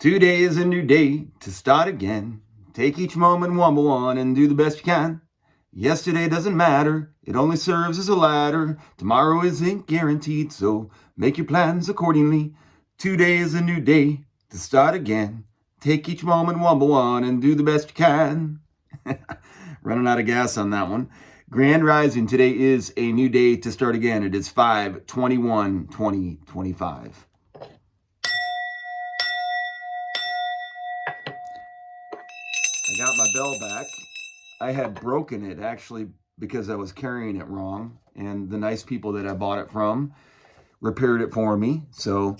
Today is a new day to start again. Take each moment one by one and do the best you can. Yesterday doesn't matter, it only serves as a ladder. Tomorrow isn't guaranteed, so make your plans accordingly. Today is a new day to start again. Take each moment one by one and do the best you can. Running out of gas on that one. Grand Rising, today is a new day to start again. It is 5/21/2025. I got my bell back. I had broken it actually because I was carrying it wrong, and the nice people that I bought it from repaired it for me. So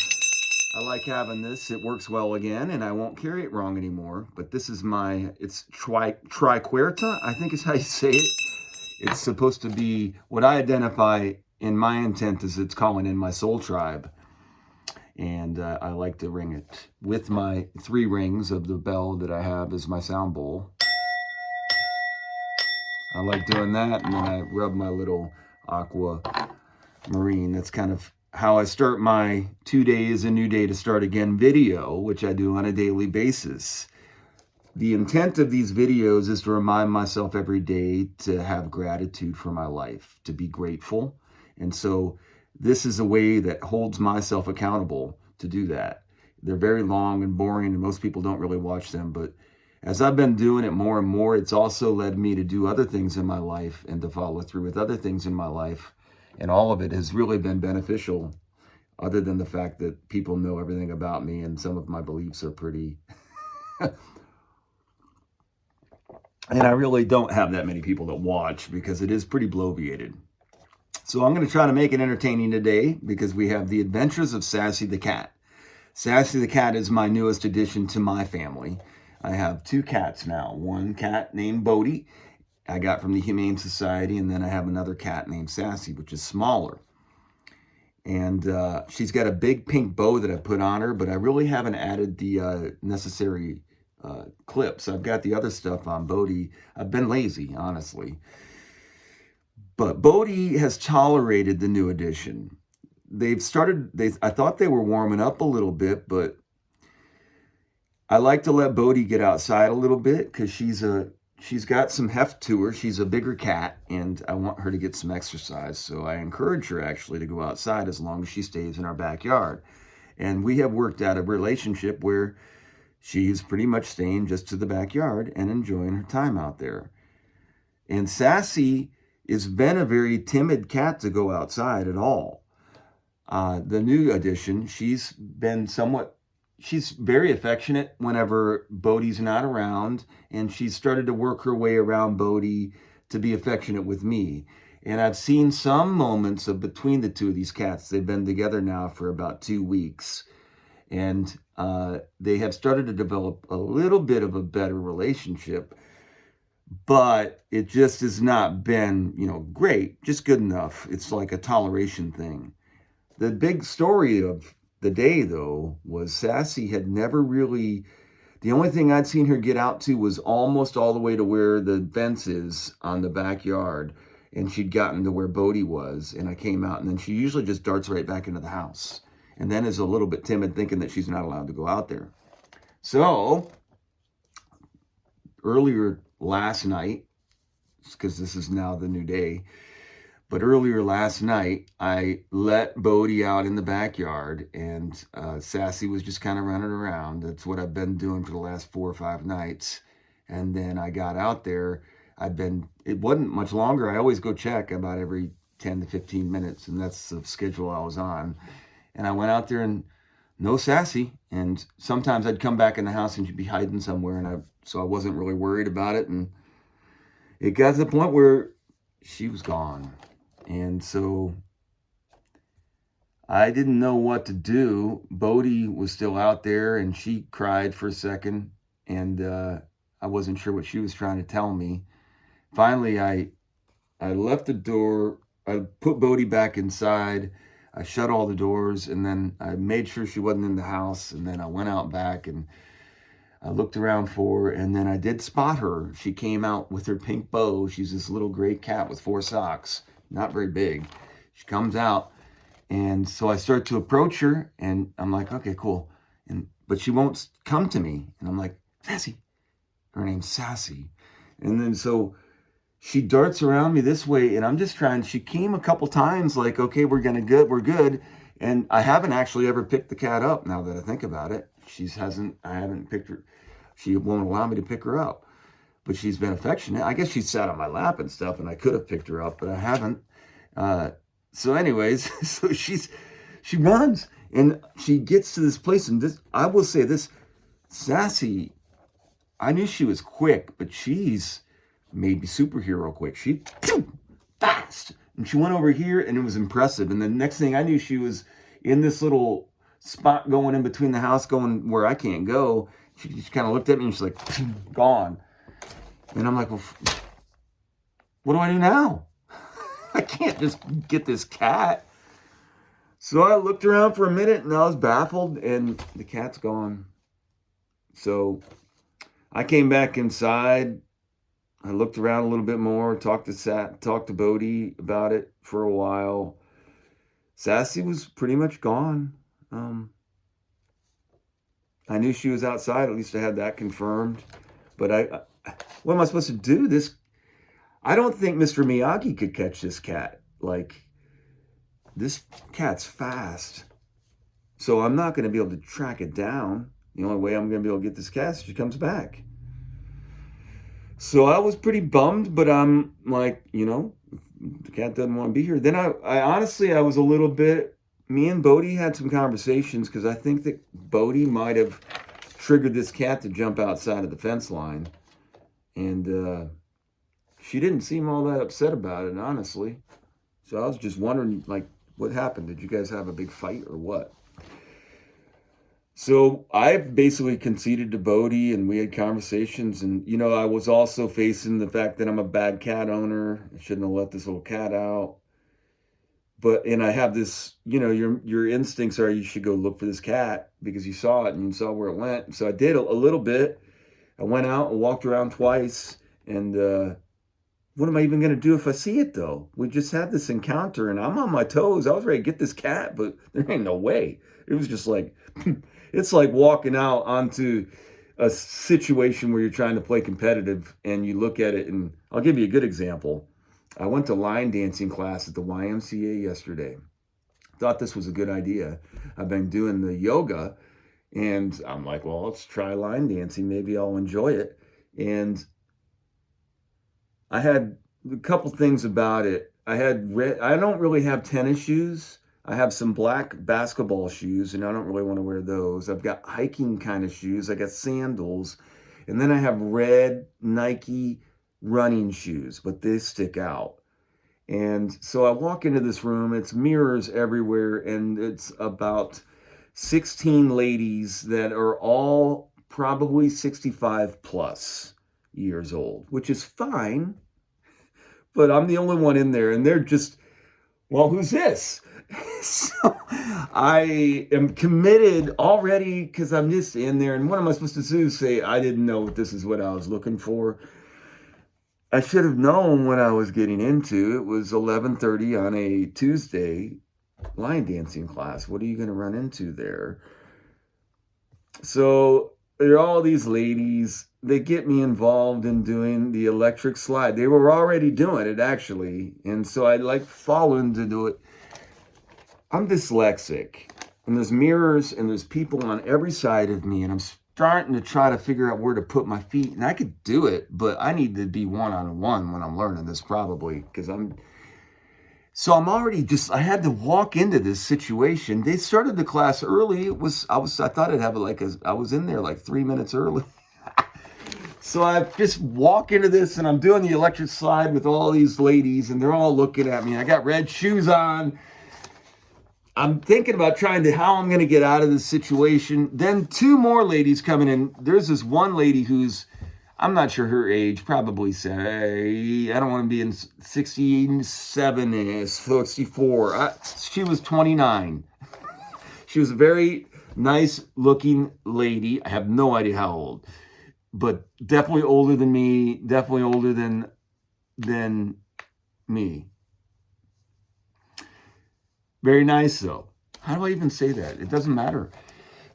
I like having this. It works well again, and I won't carry it wrong anymore. But this is it's Triquerta, I think is how you say it. It's supposed to be what I identify in my intent as it's calling in my soul tribe. And I like to ring it with my 3 rings of the bell that I have as my sound bowl. I like doing that, and then I rub my little aquamarine. That's kind of how I start my 2 days, a new day to start again video, which I do on a daily basis. The intent of these videos is to remind myself every day to have gratitude for my life, to be grateful. And so this is a way that holds myself accountable to do that. They're very long and boring, and most people don't really watch them. But as I've been doing it more and more, it's also led me to do other things in my life and to follow through with other things in my life. And all of it has really been beneficial, other than the fact that people know everything about me, and some of my beliefs are pretty... And I really don't have that many people that watch because it is pretty bloviated. So I'm going to try to make it entertaining today because we have the adventures of Sassy the cat. Sassy the cat is my newest addition to my family. I have 2 cats now. One cat named Bodie I got from the Humane Society, and then I have another cat named Sassy, which is smaller. And she's got a big pink bow that I put on her, but I really haven't added the necessary clips. I've got the other stuff on Bodie. I've been lazy, honestly. But Bodie has tolerated the new addition. I thought they were warming up a little bit, but I like to let Bodie get outside a little bit because she's got some heft to her. She's a bigger cat, and I want her to get some exercise. So I encourage her actually to go outside as long as she stays in our backyard. And we have worked out a relationship where she's pretty much staying just to the backyard and enjoying her time out there. And Sassy has been a very timid cat to go outside at all. The new addition, she's very affectionate whenever Bodie's not around, and she's started to work her way around Bodie to be affectionate with me. And I've seen some moments of between the two of these cats. They've been together now for about 2 weeks. And they have started to develop a little bit of a better relationship, but it just has not been, great, just good enough. It's like a toleration thing. The big story of the day, though, was Sassy had never really, the only thing I'd seen her get out to was almost all the way to where the fence is on the backyard, and she'd gotten to where Bodie was, and I came out, and then she usually just darts right back into the house. And then is a little bit timid, thinking that she's not allowed to go out there. So, earlier last night, because this is now the new day, but earlier last night, I let Bodie out in the backyard, and Sassy was just kind of running around. That's what I've been doing for the last 4 or 5 nights. And then I got out there. It wasn't much longer. I always go check about every 10 to 15 minutes, and that's the schedule I was on. And I went out there and no Sassy. And sometimes I'd come back in the house and she'd be hiding somewhere. So I wasn't really worried about it. And it got to the point where she was gone. And so I didn't know what to do. Bodie was still out there, and she cried for a second. And I wasn't sure what she was trying to tell me. Finally, I left the door. I put Bodie back inside. I shut all the doors, and then I made sure she wasn't in the house, and then I went out back, and I looked around for her, and then I did spot her. She came out with her pink bow. She's this little gray cat with 4 socks, not very big. She comes out, and so I start to approach her, and I'm like, okay, cool. but she won't come to me. And I'm like, Sassy. Her name's Sassy. And then so she darts around me this way, and I'm just trying. She came a couple times, like, okay, we're good. And I haven't actually ever picked the cat up. Now that I think about it, I haven't picked her. She won't allow me to pick her up, but she's been affectionate. I guess she sat on my lap and stuff, and I could have picked her up, but I haven't. So, anyways, so she runs and she gets to this place, and I will say this, Sassy. I knew she was quick, but she's maybe superhero quick. She fast, and she went over here, and it was impressive. And the next thing I knew, she was in this little spot going in between the house, going where I can't go. She just kind of looked at me, and she's like, gone. And I'm like, well, what do I do now? I can't just get this cat. So I looked around for a minute, and I was baffled, and the cat's gone. So I came back inside. I looked around a little bit more, talked to Bodie about it for a while. Sassy was pretty much gone. I knew she was outside. At least I had that confirmed. But what am I supposed to do? I don't think Mr. Miyagi could catch this cat. Like, this cat's fast. So I'm not going to be able to track it down. The only way I'm going to be able to get this cat is if she comes back. So I was pretty bummed, but I'm like, the cat doesn't want to be here. Then I honestly, I was a little bit, me and Bodie had some conversations, because I think that Bodie might have triggered this cat to jump outside of the fence line. And she didn't seem all that upset about it, honestly. So I was just wondering, like, what happened? Did you guys have a big fight or what? So I basically conceded to Bodie, and we had conversations. And, I was also facing the fact that I'm a bad cat owner. I shouldn't have let this little cat out. And I have this, your instincts are you should go look for this cat because you saw it and you saw where it went. So I did a little bit. I went out and walked around twice. And what am I even going to do if I see it, though? We just had this encounter, and I'm on my toes. I was ready to get this cat, but there ain't no way. It was just like, it's like walking out onto a situation where you're trying to play competitive, and you look at it, and I'll give you a good example. I went to line dancing class at the YMCA yesterday. Thought this was a good idea. I've been doing the yoga, and I'm like, well, let's try line dancing. Maybe I'll enjoy it. And I had a couple things about it. I don't really have tennis shoes. I have some black basketball shoes, and I don't really want to wear those. I've got hiking kind of shoes. I got sandals. And then I have red Nike running shoes, but they stick out. And so I walk into this room. It's mirrors everywhere, and it's about 16 ladies that are all probably 65 plus years old, which is fine. But I'm the only one in there, and they're just, well, who's this? So I am committed already because I'm just in there. And what am I supposed to do? Say, I didn't know this is what I was looking for. I should have known what I was getting into. It was 11:30 on a Tuesday line dancing class. What are you going to run into there? So there are all these ladies. They get me involved in doing the electric slide. They were already doing it, actually. And so I like following to do it. I'm dyslexic, and there's mirrors, and there's people on every side of me, and I'm starting to try to figure out where to put my feet. And I could do it, but I need to be one-on-one when I'm learning this, probably, because I'm already I had to walk into this situation. They started the class early. I thought I'd have I was in there like 3 minutes early. So I just walk into this, and I'm doing the electric slide with all these ladies, and they're all looking at me. I got red shoes on. I'm thinking about how I'm going to get out of this situation. Then 2 more ladies coming in. There's this one lady who's, I'm not sure her age, probably say, I don't want to be in 67, 64. She was 29. She was a very nice looking lady. I have no idea how old, but definitely older than me, definitely older than me. Very nice, though. How do I even say that? It doesn't matter.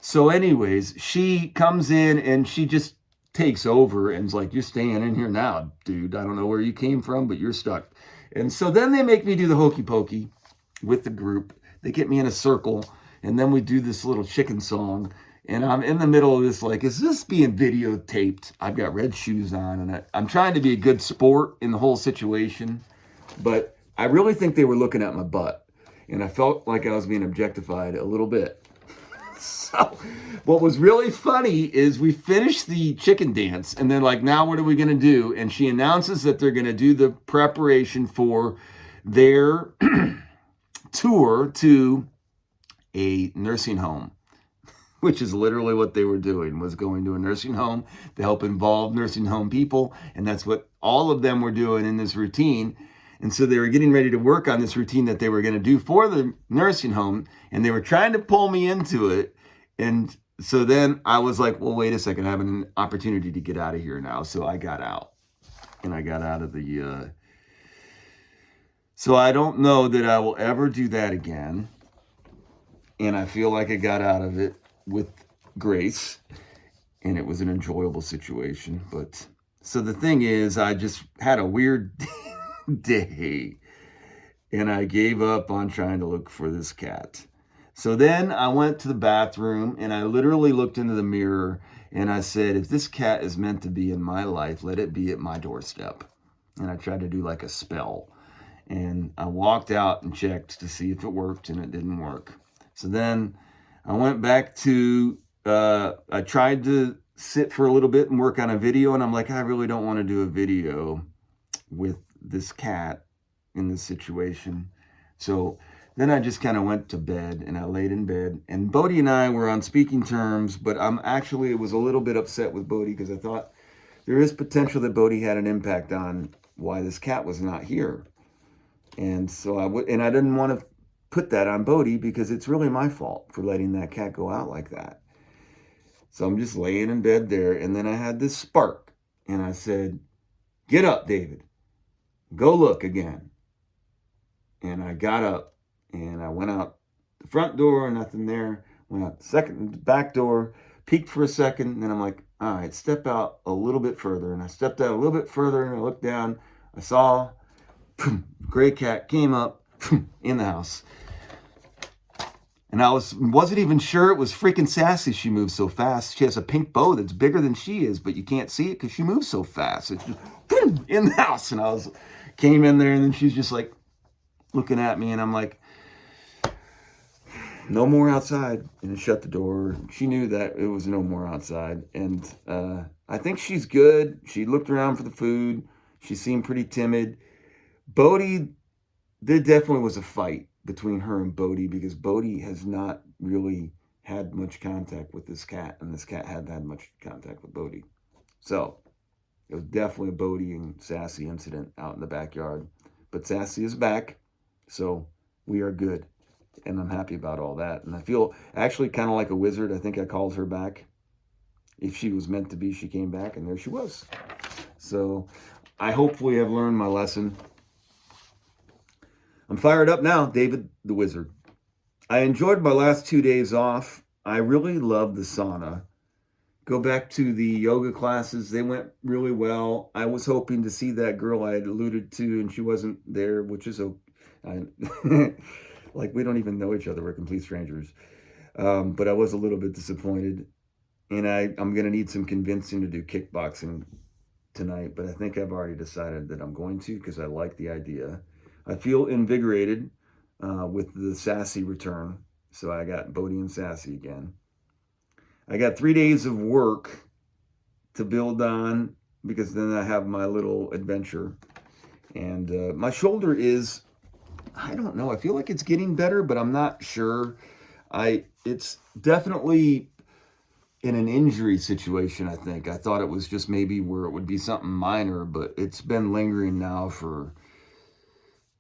So anyways, she comes in and she just takes over and is like, you're staying in here now, dude. I don't know where you came from, but you're stuck. And so then they make me do the hokey pokey with the group. They get me in a circle, and then we do this little chicken song. And I'm in the middle of this, like, is this being videotaped? I've got red shoes on, and I'm trying to be a good sport in the whole situation. But I really think they were looking at my butt, and I felt like I was being objectified a little bit. So what was really funny is we finished the chicken dance, and then like, now what are we going to do? And she announces that they're going to do the preparation for their tour to a nursing home, which is literally what they were doing, was going to a nursing home to help involve nursing home people. And that's what all of them were doing in this routine. And so they were getting ready to work on this routine that they were going to do for the nursing home, and they were trying to pull me into it. And so then I was like, well, wait a second, I have an opportunity to get out of here now. So I got out, and I got out of the, so I don't know that I will ever do that again. And I feel like I got out of it with grace, and it was an enjoyable situation. But so the thing is, I just had a weird day, and I gave up on trying to look for this cat. So then I went to the bathroom, and I literally looked into the mirror, and I said, if this cat is meant to be in my life, let it be at my doorstep. And I tried to do like a spell, and I walked out and checked to see if it worked, and it didn't work. So then I went back to, I tried to sit for a little bit and work on a video, and I'm like, I really don't want to do a video with this cat in this situation. So then I just kind of went to bed, and I laid in bed, and Bodhi and I were on speaking terms, but I'm actually was a little bit upset with Bodhi because I thought there is potential that Bodhi had an impact on why this cat was not here. And so I didn't want to put that on Bodhi because it's really my fault for letting that cat go out like that. So I'm just laying in bed there, and then I had this spark, and I said, get up, David. Go look again. And I got up, and I went out the front door, nothing there. Went out the back door, peeked for a second, and then I'm like, all right, step out a little bit further. And I stepped out a little bit further, and I looked down. I saw gray cat came up in the house. And I wasn't even sure it was freaking Sassy. She moves so fast. She has a pink bow that's bigger than she is, but you can't see it because she moves so fast. It's just in the house. And came in there, and then she's just like looking at me, and I'm like, no more outside. And I shut the door. She knew that it was no more outside. And I think she's good. She looked around for the food. She seemed pretty timid. Bodhi, there definitely was a fight between her and Bodhi because Bodhi has not really had much contact with this cat, and this cat hadn't had much contact with Bodhi. So it was definitely a Bodhi and Sassy incident out in the backyard. But Sassy is back, so we are good, and I'm happy about all that. And I feel actually kind of like a wizard. I think I called her back. If she was meant to be, she came back, and there she was. So I hopefully have learned my lesson. I'm fired up now, David the Wizard. I enjoyed my last 2 days off. I really love the sauna. Go back to the yoga classes. They went really well. I was hoping to see that girl I had alluded to, and she wasn't there, which is like we don't even know each other. We're complete strangers. But I was a little bit disappointed. And I'm going to need some convincing to do kickboxing tonight. But I think I've already decided that I'm going to because I like the idea. I feel invigorated with the Sassy return. So I got Bodhi and Sassy again. I got 3 days of work to build on because then I have my little adventure. And my shoulder is, I don't know, I feel like it's getting better, but I'm not sure. It's definitely in an injury situation, I think. I thought it was just maybe where it would be something minor, but it's been lingering now for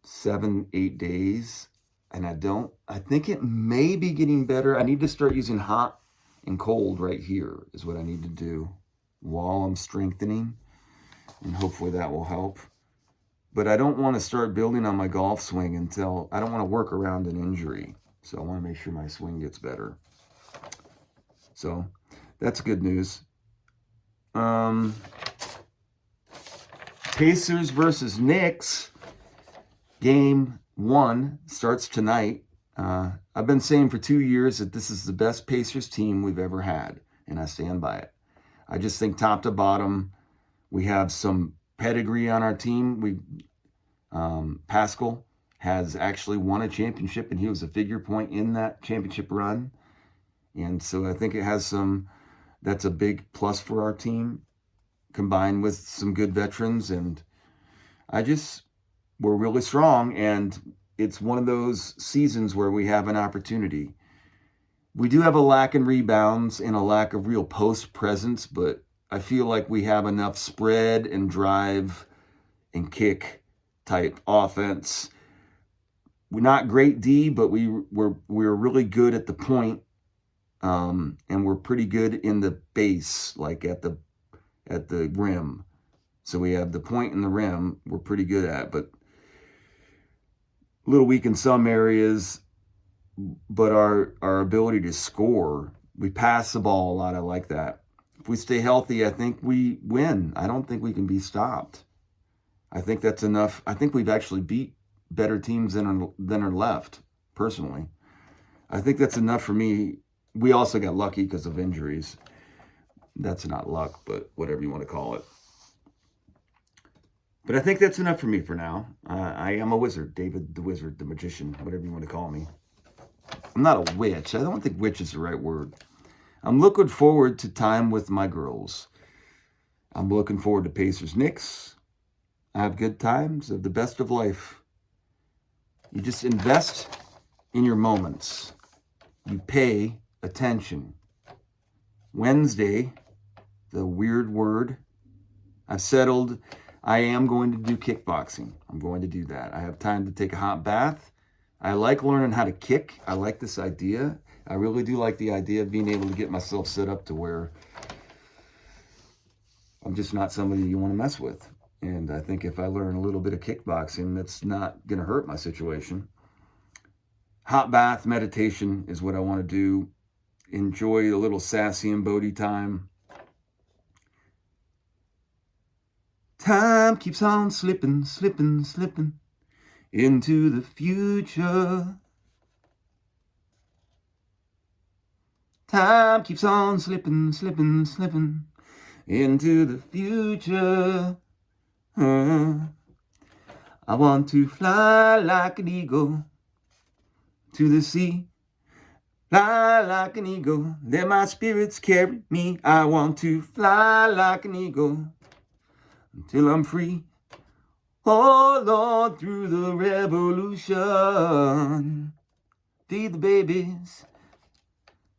7-8 days, and I think it may be getting better. I need to start using hot and cold right here is what I need to do while I'm strengthening, and hopefully that will help. But I don't want to start building on my golf swing until I don't want to work around an injury. So I want to make sure my swing gets better. So that's good news. Pacers versus Knicks. Game 1 starts tonight. I've been saying for 2 years that this is the best Pacers team we've ever had, and I stand by it. I just think top to bottom, we have some pedigree on our team. Pascal has actually won a championship, and he was a figure point in that championship run. And so I think it has that's a big plus for our team, combined with some good veterans. And we're really strong, and it's one of those seasons where we have an opportunity. We do have a lack in rebounds and a lack of real post presence, but I feel like we have enough spread and drive and kick type offense. We're not great D, but we're really good at the point, and we're pretty good in the base, like at the rim. So we have the point and the rim we're pretty good at, but a little weak in some areas. But our ability to score, we pass the ball a lot. I like that. If we stay healthy, I think we win. I don't think we can be stopped. I think that's enough. I think we've actually beat better teams than are left, personally. I think that's enough for me. We also got lucky because of injuries. That's not luck, but whatever you want to call it. But I think that's enough for me for now. I am a wizard, David the Wizard, the magician, whatever you want to call me. I'm not a witch. I don't think witch is the right word. I'm looking forward to time with my girls. I'm looking forward to Pacers Knicks. I have good times, of the best of life. You just invest in your moments. You pay attention. Wednesday, the weird word, I've settled. I am going to do kickboxing. I'm going to do that. I have time to take a hot bath. I like learning how to kick. I like this idea. I really do like the idea of being able to get myself set up to where I'm just not somebody you want to mess with. And I think if I learn a little bit of kickboxing, that's not going to hurt my situation. Hot bath meditation is what I want to do. Enjoy a little Sassy and Bodhi time. Time keeps on slipping, slipping, slipping into the future. Time keeps on slipping, slipping, slipping into the future. I want to fly like an eagle to the sea. Fly like an eagle, let my spirits carry me. I want to fly like an eagle until I'm free. Oh Lord, through the revolution. Feed the babies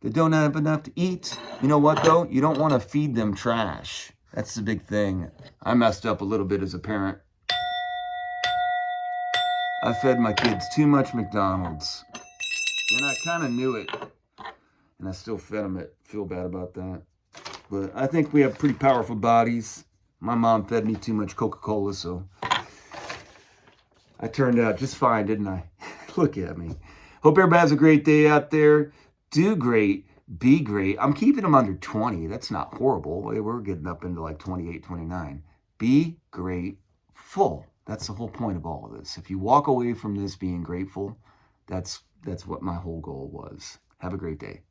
that don't have enough to eat. You know what though? You don't want to feed them trash. That's the big thing. I messed up a little bit as a parent. I fed my kids too much McDonald's. And I kind of knew it. And I still fed them it. Feel bad about that. But I think we have pretty powerful bodies. My mom fed me too much Coca-Cola, so I turned out just fine, didn't I? Look at me. Hope everybody has a great day out there. Do great. Be great. I'm keeping them under 20. That's not horrible. We're getting up into like 28, 29. Be grateful. That's the whole point of all of this. If you walk away from this being grateful, that's what my whole goal was. Have a great day.